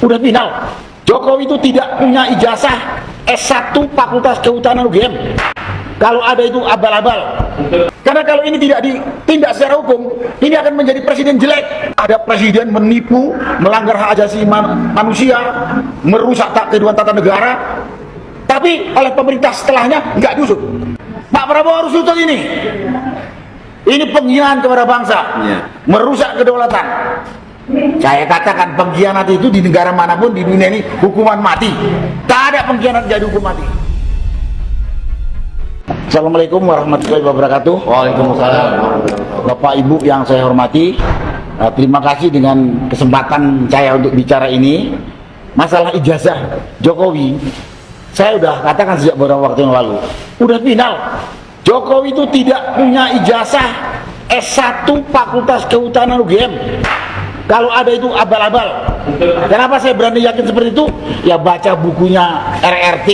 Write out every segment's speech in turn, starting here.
Udah final. Jokowi itu tidak punya ijazah S1 Fakultas Kehutanan UGM. Kalau ada itu abal-abal. Karena kalau ini tidak ditindak secara hukum, ini akan menjadi presiden jelek. Ada presiden menipu, melanggar hak asasi manusia, merusak kehidupan tata negara. Tapi oleh pemerintah setelahnya nggak diusut. Pak Prabowo harus usut ini. Ini penghinaan kepada bangsa, merusak kedaulatan. Saya katakan pengkhianat itu di negara manapun di dunia ini hukuman mati. Tak ada pengkhianat jadi hukum mati. Assalamualaikum warahmatullahi wabarakatuh. Waalaikumsalam. Bapak Ibu yang saya hormati, terima kasih dengan kesempatan saya untuk bicara ini. Masalah ijazah Jokowi, saya udah katakan sejak beberapa waktu yang lalu, udah final. Jokowi itu tidak punya ijazah S1 Fakultas Kehutanan UGM. Kalau ada itu abal-abal. Kenapa saya berani yakin seperti itu? Ya baca bukunya RRT,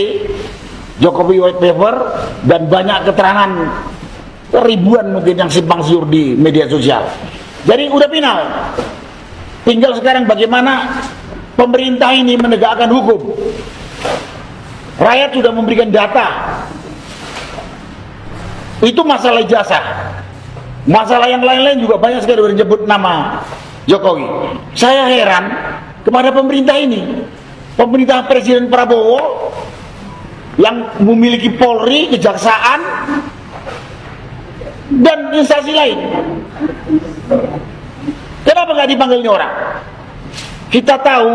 Jokowi White Paper, dan banyak keterangan ribuan mungkin yang simpang siur di media sosial. Jadi udah final. Tinggal sekarang bagaimana pemerintah ini menegakkan hukum. Rakyat sudah memberikan data. Itu masalah ijazah. Masalah yang lain-lain juga banyak sekali menyebut nama Jokowi. Saya heran kepada pemerintah ini. Pemerintah Presiden Prabowo yang memiliki Polri, kejaksaan, dan instansi lain. Kenapa nggak dipanggil ini orang? Kita tahu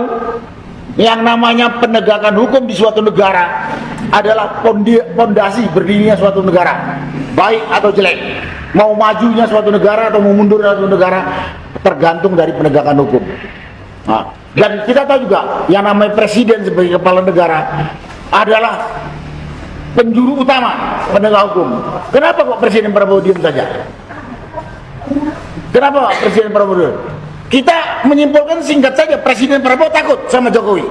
yang namanya penegakan hukum di suatu negara adalah pondasi berdirinya suatu negara, baik atau jelek. Mau majunya suatu negara atau mau mundurnya suatu negara tergantung dari penegakan hukum. Nah, dan kita tahu juga yang namanya presiden sebagai kepala negara adalah penjuru utama penegak hukum. Kenapa kok Presiden Prabowo diam saja? Kenapa Presiden Prabowo diam? Kita menyimpulkan singkat saja, Presiden Prabowo takut sama Jokowi.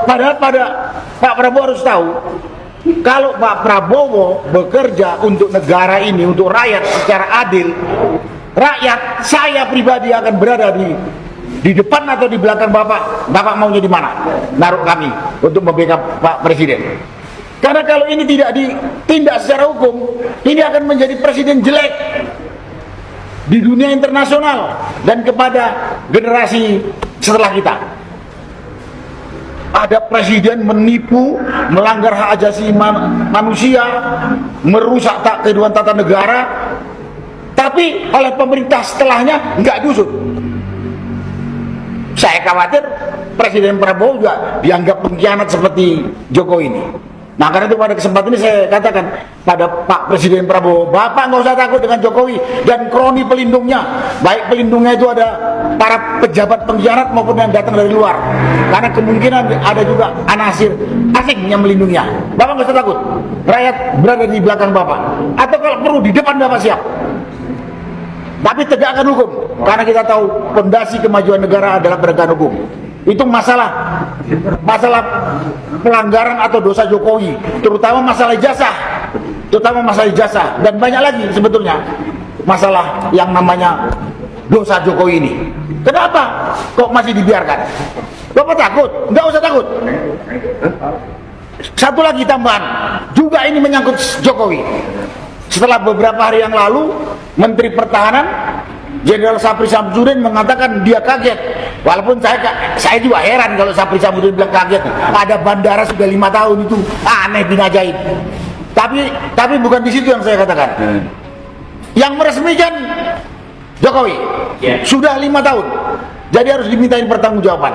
Padahal Pak Prabowo harus tahu, kalau Pak Prabowo bekerja untuk negara ini, untuk rakyat secara adil, rakyat, saya pribadi akan berada di depan atau di belakang Bapak. Bapak maunya di mana? Naruh kami untuk membackup Pak Presiden. Karena kalau ini tidak ditindak secara hukum, ini akan menjadi presiden jelek di dunia internasional dan kepada generasi setelah kita. Ada presiden menipu, melanggar hak asasi manusia, merusak kehidupan tata negara, tapi oleh pemerintah setelahnya nggak diusut. Saya khawatir Presiden Prabowo juga dianggap pengkhianat seperti Jokowi ini. Nah, karena itu pada kesempatan ini saya katakan pada Pak Presiden Prabowo, Bapak nggak usah takut dengan Jokowi dan kroni pelindungnya. Baik pelindungnya itu ada para pejabat pengkhianat maupun yang datang dari luar. Karena kemungkinan ada juga anasir asing yang melindunginya. Bapak nggak usah takut. Rakyat berada di belakang Bapak. Atau kalau perlu di depan Bapak siap. Tapi tegakkan hukum. Karena kita tahu fondasi kemajuan negara adalah penegakan hukum. Itu masalah pelanggaran atau dosa Jokowi, terutama masalah ijazah, dan banyak lagi sebetulnya masalah yang namanya dosa Jokowi ini. Kenapa kok masih dibiarkan? Bapak takut? Nggak usah takut. Satu lagi tambahan, juga ini menyangkut Jokowi. Setelah beberapa hari yang lalu, Menteri Pertahanan Jenderal Sapri Samsudin mengatakan dia kaget. Walaupun saya juga heran kalau Sapri Samsudin bilang kaget. Ada bandara sudah 5 tahun, itu aneh bin ajaib. Tapi bukan di situ yang saya katakan. Yang meresmikan Jokowi sudah 5 tahun. Jadi harus dimintain pertanggungjawaban.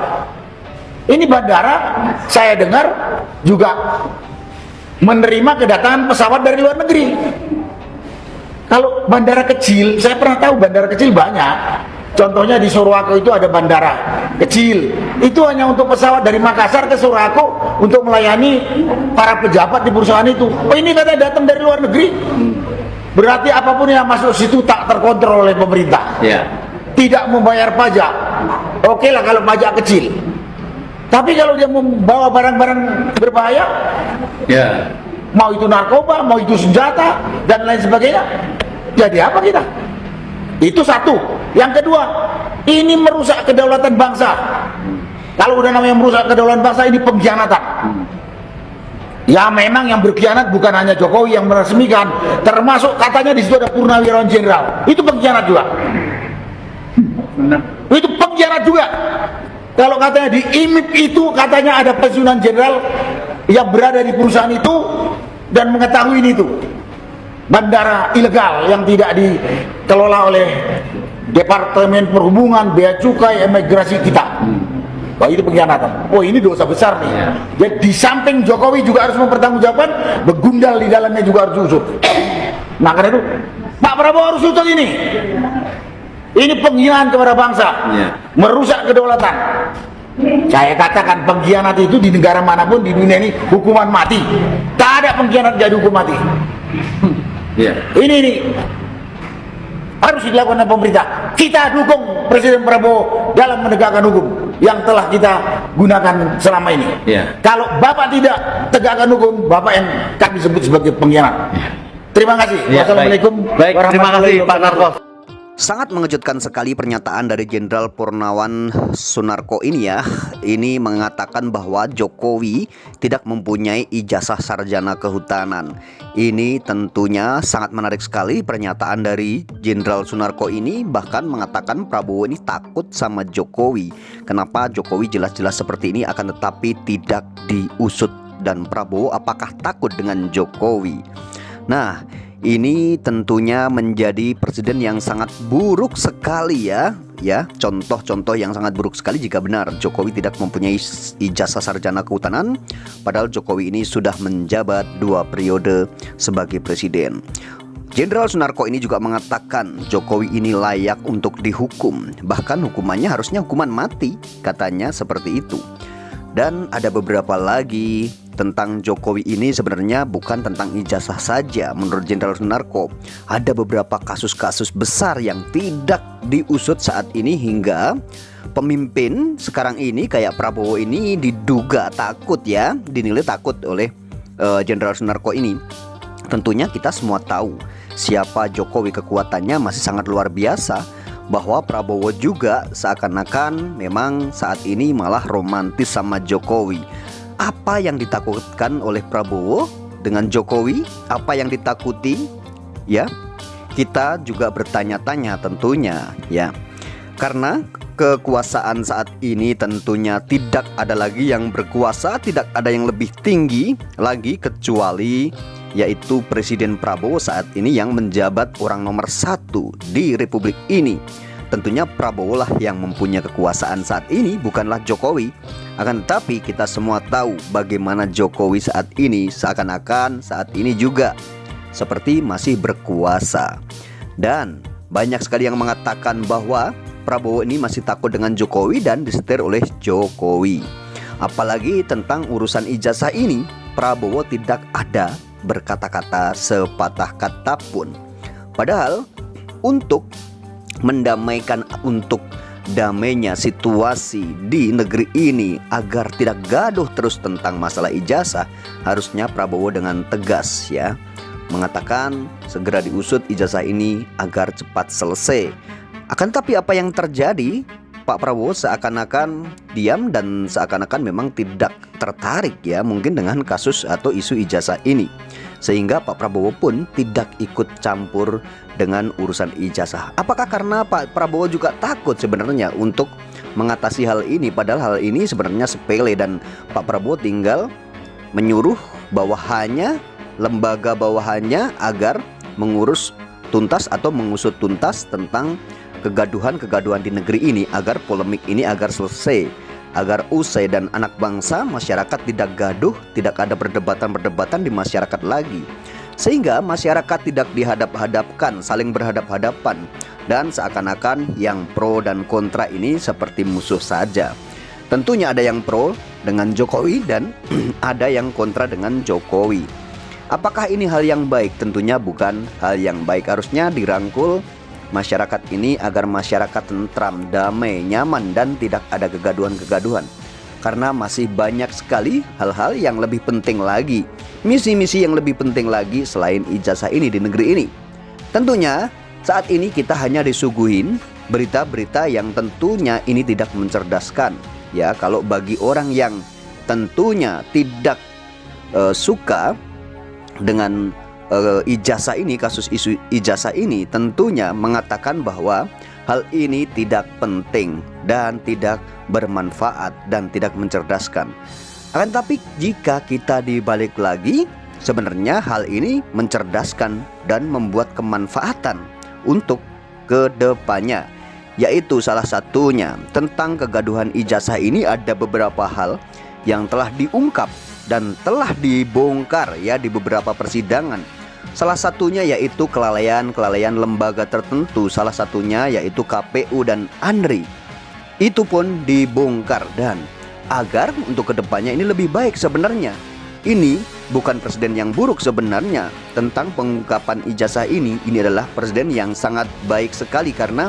Ini bandara saya dengar juga menerima kedatangan pesawat dari luar negeri. Kalau bandara kecil, saya pernah tahu bandara kecil banyak. Contohnya di Surwako itu ada bandara kecil. Itu hanya untuk pesawat dari Makassar ke Surwako untuk melayani para pejabat di perusahaan itu. Oh, ini katanya datang dari luar negeri. Berarti apapun yang masuk situ tak terkontrol oleh pemerintah. Tidak membayar pajak. Oke lah kalau pajak kecil. Tapi kalau dia membawa barang-barang berbahaya, mau itu narkoba, mau itu senjata, dan lain sebagainya, jadi apa kita? Itu satu. Yang kedua, Ini merusak kedaulatan bangsa. Kalau udah namanya merusak kedaulatan bangsa, ini pengkhianatan. Ya memang yang berkhianat bukan hanya Jokowi yang meresmikan, termasuk katanya di situ ada Purnawirawan Jenderal. Itu pengkhianat juga. Itu pengkhianat juga. Kalau katanya di IMIP itu katanya ada pensiunan jenderal yang berada di perusahaan itu dan mengetahui itu bandara ilegal yang tidak dikelola oleh Departemen Perhubungan, Bea Cukai, Imigrasi kita. Wah, itu pengkhianatan. Oh, ini dosa besar nih. Jadi di samping Jokowi juga harus mempertanggungjawabkan, begundal di dalamnya juga harus diusut. Nah, karena itu Pak Prabowo harus usut ini. Ini penghinaan kepada bangsa, merusak kedaulatan. Saya katakan pengkhianat itu di negara manapun di dunia ini hukuman mati. Tak ada pengkhianat jadi hukum mati. Ini harus dilakukan oleh pemerintah. Kita dukung Presiden Prabowo dalam menegakkan hukum yang telah kita gunakan selama ini. Kalau Bapak tidak tegakkan hukum, Bapak yang kami sebut sebagai pengkhianat. Terima kasih. Wassalamualaikum. Baik, terima kasih Pak Narko. Sangat mengejutkan sekali pernyataan dari Jenderal Purnawan Sunarko ini ya. Ini mengatakan bahwa Jokowi tidak mempunyai ijazah sarjana kehutanan. Ini tentunya sangat menarik sekali pernyataan dari Jenderal Sunarko ini. Bahkan mengatakan Prabowo ini takut sama Jokowi. Kenapa Jokowi jelas-jelas seperti ini akan tetapi tidak diusut. Dan Prabowo apakah takut dengan Jokowi? Nah, ini tentunya menjadi presiden yang sangat buruk sekali ya. Contoh-contoh yang sangat buruk sekali jika benar Jokowi tidak mempunyai ijazah sarjana kehutanan, padahal Jokowi ini sudah menjabat 2 periode sebagai presiden. Jenderal Sunarko ini juga mengatakan Jokowi ini layak untuk dihukum, bahkan hukumannya harusnya hukuman mati, katanya seperti itu. Dan ada beberapa lagi tentang Jokowi ini sebenarnya bukan tentang ijazah saja. Menurut Jenderal Sunarko, ada beberapa kasus-kasus besar yang tidak diusut saat ini hingga pemimpin sekarang ini kayak Prabowo ini diduga takut ya, dinilai takut oleh Jenderal Sunarko ini. Tentunya kita semua tahu siapa Jokowi, kekuatannya masih sangat luar biasa. Bahwa Prabowo juga seakan-akan memang saat ini malah romantis sama Jokowi. Apa yang ditakutkan oleh Prabowo dengan Jokowi? Apa yang ditakuti? Ya, kita juga bertanya-tanya tentunya ya. Karena kekuasaan saat ini tentunya tidak ada lagi yang berkuasa, tidak ada yang lebih tinggi lagi kecuali yaitu Presiden Prabowo saat ini yang menjabat orang nomor 1 di Republik ini. Tentunya Prabowo lah yang mempunyai kekuasaan saat ini, bukanlah Jokowi. Akan tetapi kita semua tahu bagaimana Jokowi saat ini seakan-akan saat ini juga seperti masih berkuasa. Dan banyak sekali yang mengatakan bahwa Prabowo ini masih takut dengan Jokowi dan disetir oleh Jokowi. Apalagi tentang urusan ijazah ini, Prabowo tidak ada berkata-kata sepatah kata pun. Padahal untuk mendamaikan, untuk damainya situasi di negeri ini agar tidak gaduh terus tentang masalah ijazah, harusnya Prabowo dengan tegas ya mengatakan segera diusut ijazah ini agar cepat selesai. Akan tapi apa yang terjadi? Pak Prabowo seakan-akan diam dan seakan-akan memang tidak tertarik ya mungkin dengan kasus atau isu ijazah ini. Sehingga Pak Prabowo pun tidak ikut campur dengan urusan ijazah. Apakah karena Pak Prabowo juga takut sebenarnya untuk mengatasi hal ini? Padahal hal ini sebenarnya sepele dan Pak Prabowo tinggal menyuruh bawahannya, lembaga bawahannya agar mengurus tuntas atau mengusut tuntas tentang kegaduhan-kegaduhan di negeri ini agar polemik ini agar selesai, agar usai dan anak bangsa masyarakat tidak gaduh, tidak ada perdebatan-perdebatan di masyarakat lagi. Sehingga masyarakat tidak dihadap-hadapkan, saling berhadap-hadapan dan seakan-akan yang pro dan kontra ini seperti musuh saja. Tentunya ada yang pro dengan Jokowi dan ada yang kontra dengan Jokowi. Apakah ini hal yang baik? Tentunya bukan hal yang baik. Harusnya dirangkul masyarakat ini agar masyarakat tentram, damai, nyaman dan tidak ada kegaduhan-kegaduhan. Karena masih banyak sekali hal-hal yang lebih penting lagi, misi-misi yang lebih penting lagi selain ijazah ini di negeri ini. Tentunya saat ini kita hanya disuguhin berita-berita yang tentunya ini tidak mencerdaskan. Ya, kalau bagi orang yang tentunya tidak suka dengan ijazah ini, kasus isu ijazah ini, tentunya mengatakan bahwa hal ini tidak penting dan tidak bermanfaat dan tidak mencerdaskan. Akan tapi jika kita dibalik lagi, sebenarnya hal ini mencerdaskan dan membuat kemanfaatan untuk kedepannya. Yaitu salah satunya tentang kegaduhan ijazah ini ada beberapa hal yang telah diungkap dan telah dibongkar ya di beberapa persidangan. Salah satunya yaitu kelalaian lembaga tertentu, salah satunya yaitu KPU dan ANRI. Itu pun dibongkar, dan agar untuk kedepannya ini lebih baik sebenarnya. Ini bukan presiden yang buruk sebenarnya tentang pengungkapan ijazah ini adalah presiden yang sangat baik sekali, karena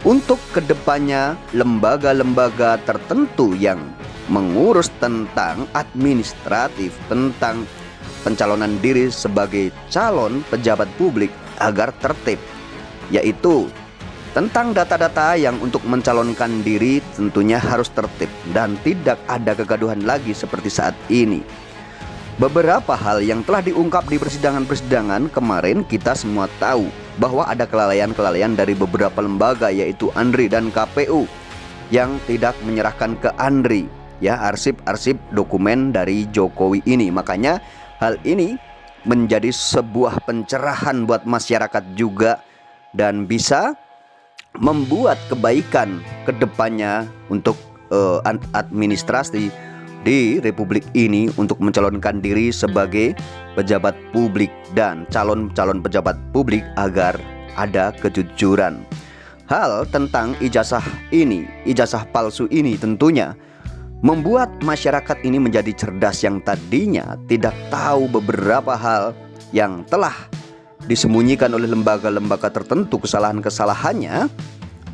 untuk kedepannya lembaga-lembaga tertentu yang mengurus tentang administratif, tentang pencalonan diri sebagai calon pejabat publik agar tertib, yaitu tentang data-data yang untuk mencalonkan diri tentunya harus tertib dan tidak ada kegaduhan lagi seperti saat ini. Beberapa hal yang telah diungkap di persidangan-persidangan kemarin, kita semua tahu bahwa ada kelalaian dari beberapa lembaga yaitu ANRI dan KPU yang tidak menyerahkan ke ANRI ya arsip-arsip dokumen dari Jokowi ini. Makanya hal ini menjadi sebuah pencerahan buat masyarakat juga dan bisa membuat kebaikan kedepannya untuk administrasi di Republik ini untuk mencalonkan diri sebagai pejabat publik dan calon-calon pejabat publik agar ada kejujuran. Hal tentang ijazah ini, ijazah palsu ini tentunya membuat masyarakat ini menjadi cerdas yang tadinya tidak tahu beberapa hal yang telah disembunyikan oleh lembaga-lembaga tertentu, kesalahan-kesalahannya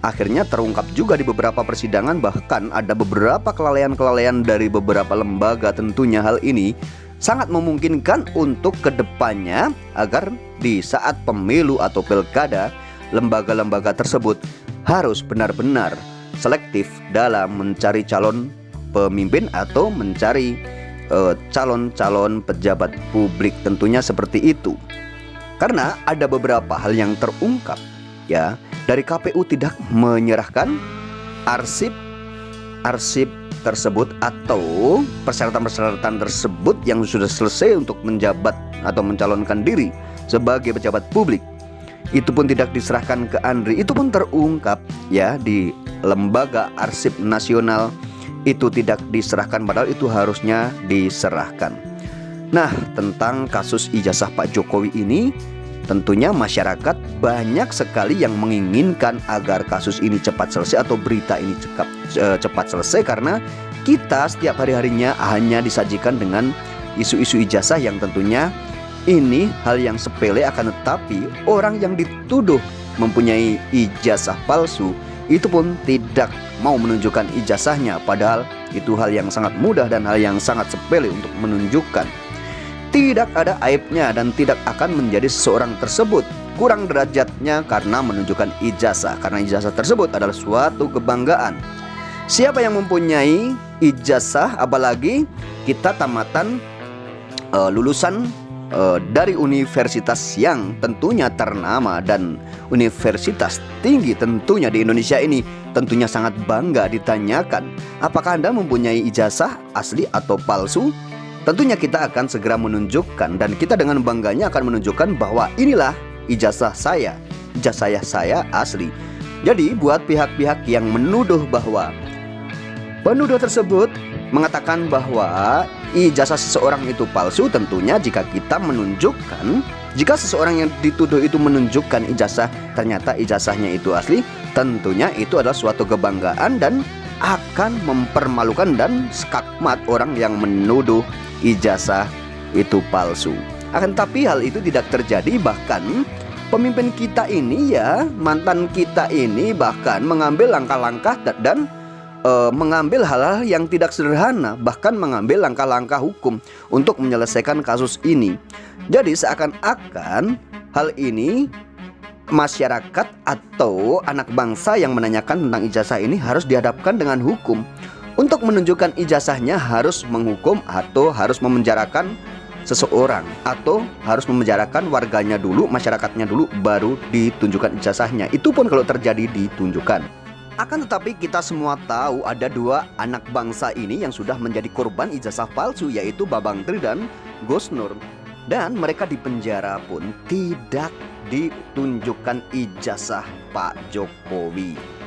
akhirnya terungkap juga di beberapa persidangan. Bahkan ada beberapa kelalaian-kelalaian dari beberapa lembaga. Tentunya hal ini sangat memungkinkan untuk kedepannya agar di saat pemilu atau pilkada, lembaga-lembaga tersebut harus benar-benar selektif dalam mencari calon pemimpin atau mencari calon-calon pejabat publik, tentunya seperti itu. Karena ada beberapa hal yang terungkap ya, dari KPU tidak menyerahkan arsip tersebut atau persyaratan-persyaratan tersebut yang sudah selesai untuk menjabat atau mencalonkan diri sebagai pejabat publik. Itu pun tidak diserahkan ke ANRI. Itu pun terungkap ya di Lembaga Arsip Nasional. Itu tidak diserahkan, padahal itu harusnya diserahkan. Nah, tentang kasus ijazah Pak Jokowi ini, tentunya masyarakat banyak sekali yang menginginkan agar kasus ini cepat selesai atau berita ini cepat selesai, karena kita setiap hari-harinya hanya disajikan dengan isu-isu ijazah yang tentunya ini hal yang sepele, akan tetapi orang yang dituduh mempunyai ijazah palsu itu pun tidak mau menunjukkan ijazahnya, padahal itu hal yang sangat mudah dan hal yang sangat sepele untuk menunjukkan. Tidak ada aibnya dan tidak akan menjadi seseorang tersebut kurang derajatnya karena menunjukkan ijazah, karena ijazah tersebut adalah suatu kebanggaan. Siapa yang mempunyai ijazah, apalagi kita tamatan lulusan dari universitas yang tentunya ternama dan universitas tinggi tentunya di Indonesia ini, tentunya sangat bangga ditanyakan, apakah Anda mempunyai ijazah asli atau palsu? Tentunya kita akan segera menunjukkan, dan kita dengan bangganya akan menunjukkan bahwa inilah ijazah saya asli. Jadi buat pihak-pihak yang menuduh bahwa penuduh tersebut mengatakan bahwa ijazah seseorang itu palsu, tentunya jika kita menunjukkan, jika seseorang yang dituduh itu menunjukkan ijazah, ternyata ijazahnya itu asli, tentunya itu adalah suatu kebanggaan dan akan mempermalukan dan skakmat orang yang menuduh ijazah itu palsu. Akan tapi hal itu tidak terjadi, bahkan pemimpin kita ini ya, mantan kita ini bahkan mengambil langkah-langkah dan mengambil hal-hal yang tidak sederhana, bahkan mengambil langkah-langkah hukum untuk menyelesaikan kasus ini. Jadi seakan-akan hal ini masyarakat atau anak bangsa yang menanyakan tentang ijazah ini harus dihadapkan dengan hukum. Untuk menunjukkan ijazahnya harus menghukum atau harus memenjarakan seseorang, atau harus memenjarakan warganya dulu, masyarakatnya dulu, baru ditunjukkan ijazahnya. Itu pun kalau terjadi ditunjukkan. Akan tetapi kita semua tahu ada dua anak bangsa ini yang sudah menjadi korban ijazah palsu, yaitu Babang Tri dan Gus Nur. Dan mereka dipenjara pun tidak ditunjukkan ijazah Pak Jokowi.